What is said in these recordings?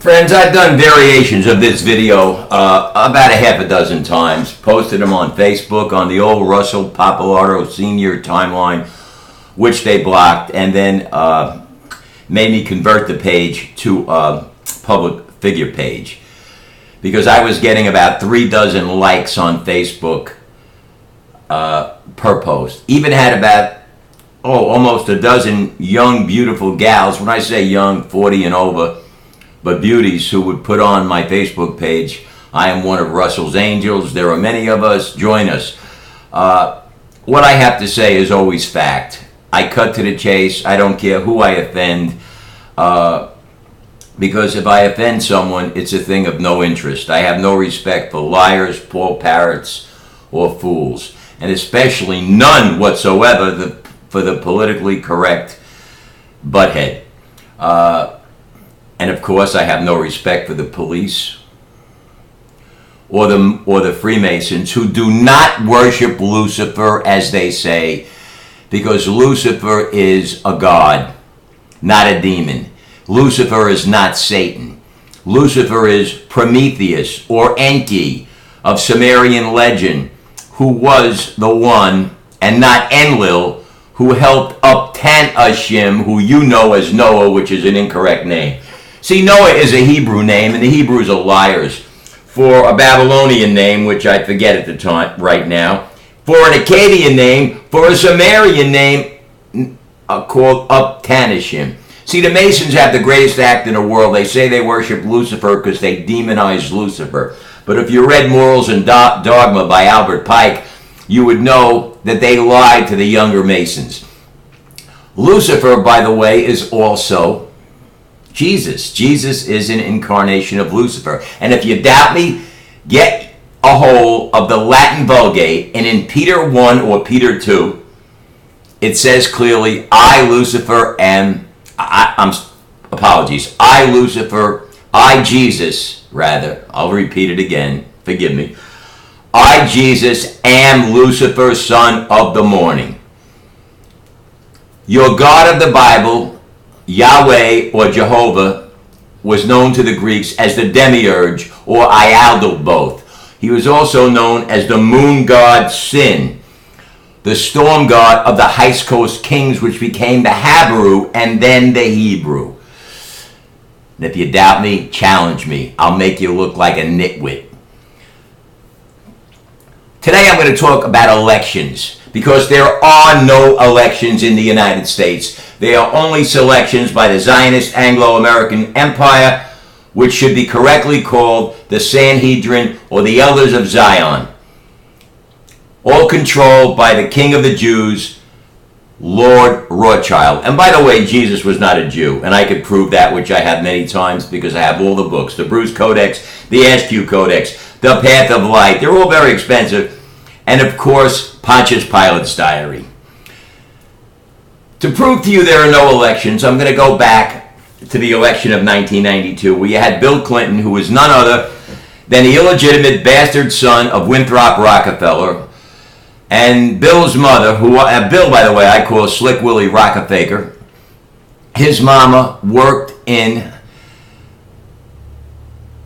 Friends, I've done variations of this video about a half a dozen times. Posted them on Facebook on the old Russell Pappalardo Sr. timeline, which they blocked, and then made me convert the page to a public figure page. Because I was getting about 3 dozen likes on Facebook per post. Even had about, almost a dozen young, beautiful gals. When I say young, 40 and over, but beauties who would put on my Facebook page, I am one of Russell's angels. There are many of us. Join us. What I have to say is always fact. I cut to the chase. I don't care who I offend. Because if I offend someone, it's a thing of no interest. I have no respect for liars, poor parrots, or fools. And especially none whatsoever for the politically correct butthead. And of course, I have no respect for the police or the Freemasons, who do not worship Lucifer, as they say, because Lucifer is a god, not a demon. Lucifer is not Satan. Lucifer is Prometheus, or Enki, of Sumerian legend, who was the one, and not Enlil, who helped uptan Hashem, who you know as Noah, which is an incorrect name. See, Noah is a Hebrew name, and the Hebrews are liars. For a Babylonian name, which I forget at the time right now. For an Akkadian name. For a Sumerian name called Uptanishim. See, the Masons have the greatest act in the world. They say they worship Lucifer because they demonize Lucifer. But if you read Morals and Dogma by Albert Pike, you would know that they lied to the younger Masons. Lucifer, by the way, is also Jesus. Jesus is an incarnation of Lucifer. And if you doubt me, get a hold of the Latin Vulgate, and in Peter 1 or Peter 2, it says clearly, I, Lucifer, am, I, Lucifer, I, Jesus, rather, I'll repeat it again, forgive me. I, Jesus, am Lucifer, son of the morning. Your God of the Bible, Yahweh or Jehovah, was known to the Greeks as the demiurge or Ialdo both. He was also known as the moon god Sin, the storm god of the High Coast kings, which became the Habaru and then the Hebrew. And if you doubt me, challenge me. I'll make you look like a nitwit. Today I'm going to talk about elections, because there are no elections in the United States. They are only selections by the Zionist Anglo-American Empire, which should be correctly called the Sanhedrin or the Elders of Zion. All controlled by the King of the Jews, Lord Rothschild. And by the way, Jesus was not a Jew, and I could prove that, which I have many times because I have all the books. The Bruce Codex, the Askew Codex, the Path of Light. They're all very expensive. And of course, Pontius Pilate's diary. To prove to you there are no elections, I'm going to go back to the election of 1992, where you had Bill Clinton, who was none other than the illegitimate bastard son of Winthrop Rockefeller, and Bill's mother, who, Bill, by the way, I call Slick Willie Rockefeller. His mama worked in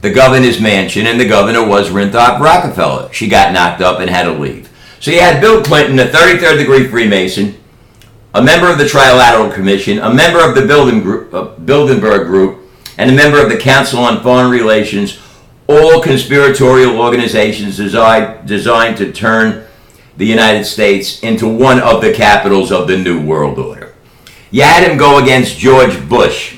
the governor's mansion, and the governor was Winthrop Rockefeller. She got knocked up and had to leave. So you had Bill Clinton, a 33rd degree Freemason, a member of the Trilateral Commission, a member of the Bilderberg Group, and a member of the Council on Foreign Relations, all conspiratorial organizations designed to turn the United States into one of the capitals of the New World Order. You had him go against George Bush,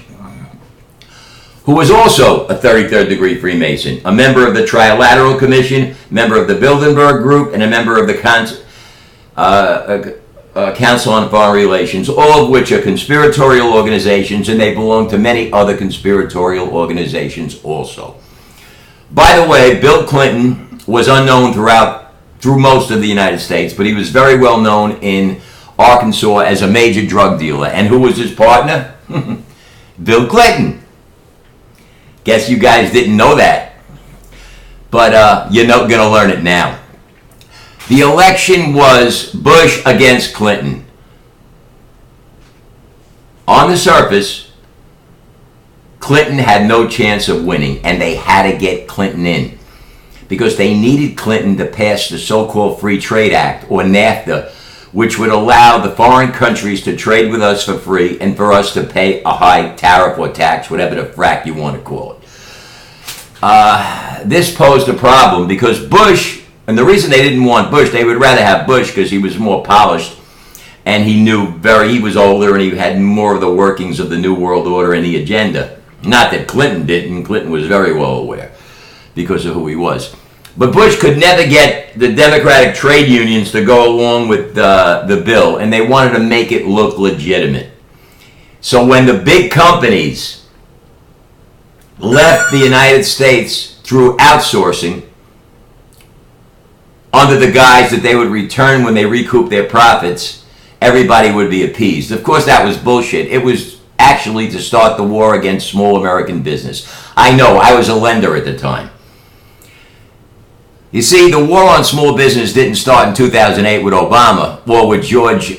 who was also a 33rd degree Freemason, a member of the Trilateral Commission, member of the Bilderberg Group, and a member of the Council on Foreign Relations, all of which are conspiratorial organizations, and they belong to many other conspiratorial organizations also. By the way, Bill Clinton was unknown through most of the United States, but he was very well known in Arkansas as a major drug dealer. And who was his partner? Bill Clinton. Guess you guys didn't know that, but you're not going to learn it now. The election was Bush against Clinton. On the surface, Clinton had no chance of winning, and they had to get Clinton in because they needed Clinton to pass the so-called Free Trade Act, or NAFTA, which would allow the foreign countries to trade with us for free and for us to pay a high tariff or tax, whatever the frack you want to call it. This posed a problem because Bush, and the reason they didn't want Bush, they would rather have Bush because he was more polished and he was older and he had more of the workings of the New World Order and the agenda. Not that Clinton didn't. Clinton was very well aware because of who he was. But Bush could never get the Democratic trade unions to go along with the bill, and they wanted to make it look legitimate. So when the big companies left the United States through outsourcing under the guise that they would return when they recouped their profits, everybody would be appeased. Of course, that was bullshit. It was actually to start the war against small American business. I know, I was a lender at the time. You see, the war on small business didn't start in 2008 with Obama or with George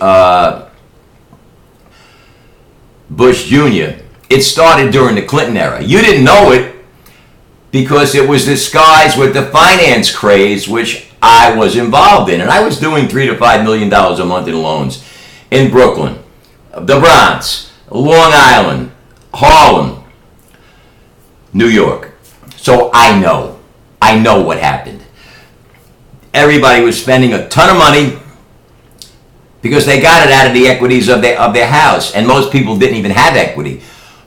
Bush Jr. It started during the Clinton era. You didn't know it because it was disguised with the finance craze, which I was involved in. And I was doing $3 to $5 million a month in loans in Brooklyn, the Bronx, Long Island, Harlem, New York. So I know what happened. Everybody was spending a ton of money because they got it out of the equities of their house, and most people didn't even have equity.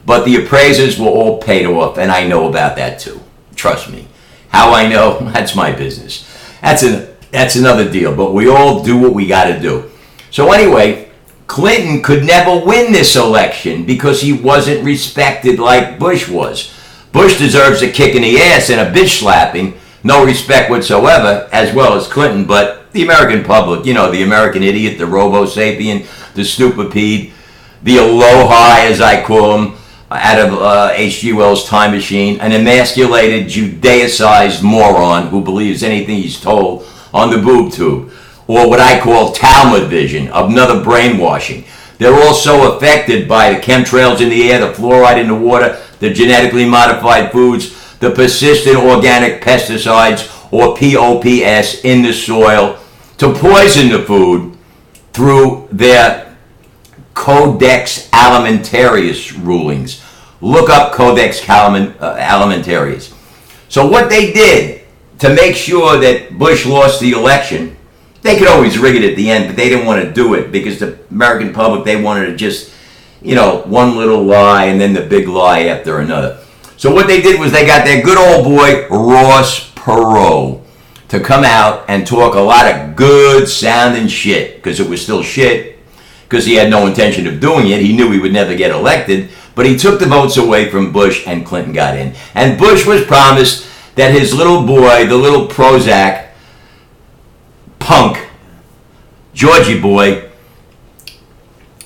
But the appraisers were all paid off, and I know about that too. Trust me. How I know? That's my business. That's another deal. But we all do what we got to do. So anyway, Clinton could never win this election because he wasn't respected like Bush was. Bush deserves a kick in the ass and a bitch slapping, no respect whatsoever, as well as Clinton. But the American public, the American idiot, the robo-sapien, the stupid, the aloha, as I call him, out of H.G. Wells' Time Machine, an emasculated, Judaicized moron who believes anything he's told on the boob tube, or what I call Talmud vision, another brainwashing. They're all so affected by the chemtrails in the air, the fluoride in the water, the genetically modified foods, the persistent organic pesticides, or POPS, in the soil, to poison the food through their Codex Alimentarius rulings. Look up Codex Alimentarius. So what they did to make sure that Bush lost the election, they could always rig it at the end, but they didn't want to do it because the American public, they wanted to just, one little lie and then the big lie after another. So what they did was they got their good old boy, Ross Perot, to come out and talk a lot of good sounding shit, because it was still shit, because he had no intention of doing it. He knew he would never get elected, but he took the votes away from Bush and Clinton got in. And Bush was promised that his little boy, the little Prozac punk, Georgie boy,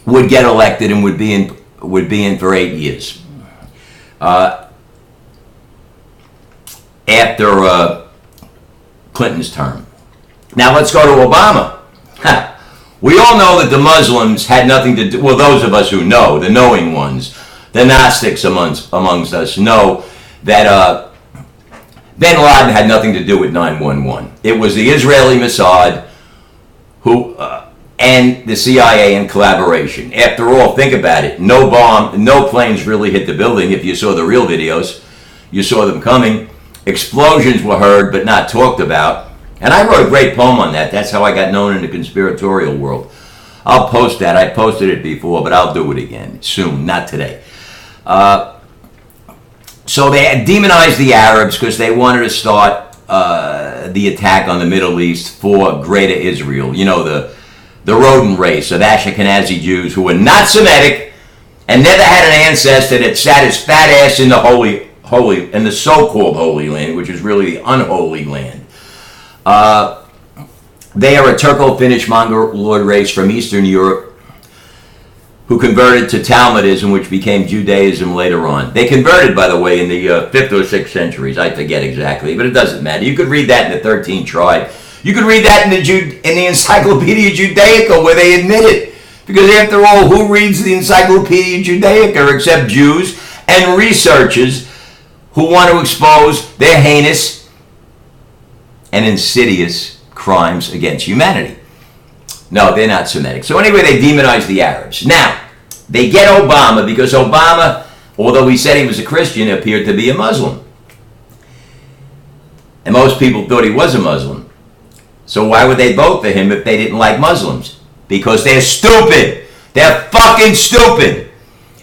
would get elected and would be in for 8 years. After Clinton's term. Now let's go to Obama. We all know that the Muslims had nothing to do, well, those of us who know, the knowing ones, the Gnostics amongst us know that Bin Laden had nothing to do with 9/11. It was the Israeli Mossad who and the CIA in collaboration. After all, think about it. No bomb, no planes really hit the building. If you saw the real videos, you saw them coming. Explosions were heard but not talked about. And I wrote a great poem on that. That's how I got known in the conspiratorial world. I'll post that. I posted it before, but I'll do it again soon, not today. So they had demonized the Arabs because they wanted to start the attack on the Middle East for Greater Israel. The rodent race of Ashkenazi Jews who were not Semitic and never had an ancestor that sat his fat ass in the in the so-called Holy Land, which is really the unholy land. They are a Turco-Finnish Mongoloid race from Eastern Europe who converted to Talmudism, which became Judaism later on. They converted, by the way, in the 5th or 6th centuries. I forget exactly, but it doesn't matter. You could read that in the 13th Tribe. You could read that in the Encyclopedia Judaica, where they admit it. Because after all, who reads the Encyclopedia Judaica except Jews and researchers who want to expose their heinous and insidious crimes against humanity. No, they're not Semitic. So anyway, they demonize the Arabs. Now, they get Obama because Obama, although he said he was a Christian, appeared to be a Muslim. And most people thought he was a Muslim. So why would they vote for him if they didn't like Muslims? Because they're stupid. They're fucking stupid.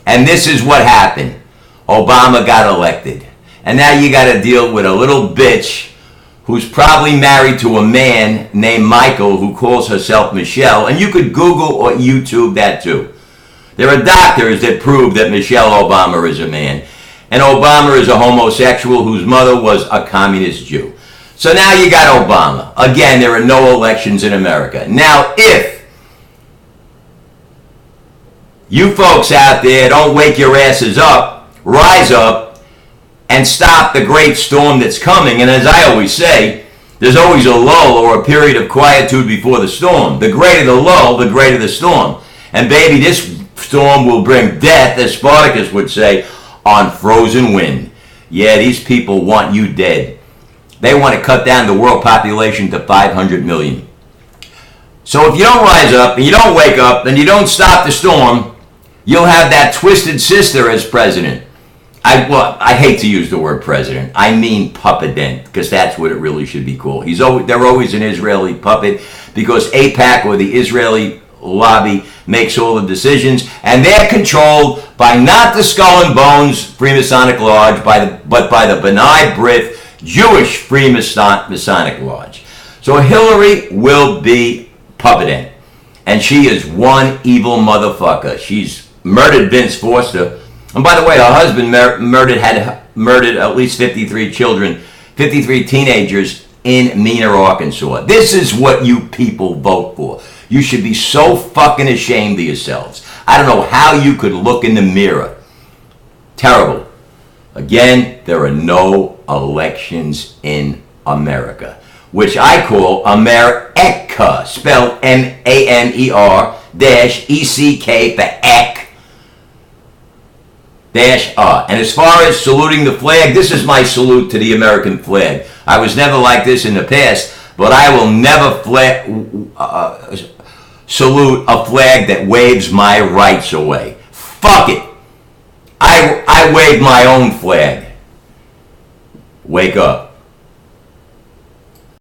And this is what happened. Obama got elected. And now you got to deal with a little bitch who's probably married to a man named Michael who calls herself Michelle. And you could Google or YouTube that too. There are doctors that prove that Michelle Obama is a man. And Obama is a homosexual whose mother was a communist Jew. So now you got Obama. Again, there are no elections in America. Now, if you folks out there don't wake your asses up, rise up, and stop the great storm that's coming. And as I always say, there's always a lull or a period of quietude before the storm. The greater the lull, the greater the storm. And baby, this storm will bring death, as Spartacus would say, on frozen wind. Yeah, these people want you dead. They want to cut down the world population to 500 million. So if you don't rise up, and you don't wake up, and you don't stop the storm, you'll have that twisted sister as president. I hate to use the word president. I mean puppet, because that's what it really should be called. They're always an Israeli puppet because AIPAC, or the Israeli lobby, makes all the decisions, and they're controlled by not the Skull and Bones Freemasonic Lodge, but by the B'nai B'rith Jewish Freemasonic Lodge. So Hillary will be puppet, and she is one evil motherfucker. She's murdered Vince Foster. And by the way, her husband had murdered at least 53 children, 53 teenagers in Mena, Arkansas. This is what you people vote for. You should be so fucking ashamed of yourselves. I don't know how you could look in the mirror. Terrible. Again, there are no elections in America, which I call America, spelled M-A-N-E-R -E-C-K for ek. And as far as saluting the flag, this is my salute to the American flag. I was never like this in the past, but I will never salute a flag that waves my rights away. Fuck it. I wave my own flag. Wake up.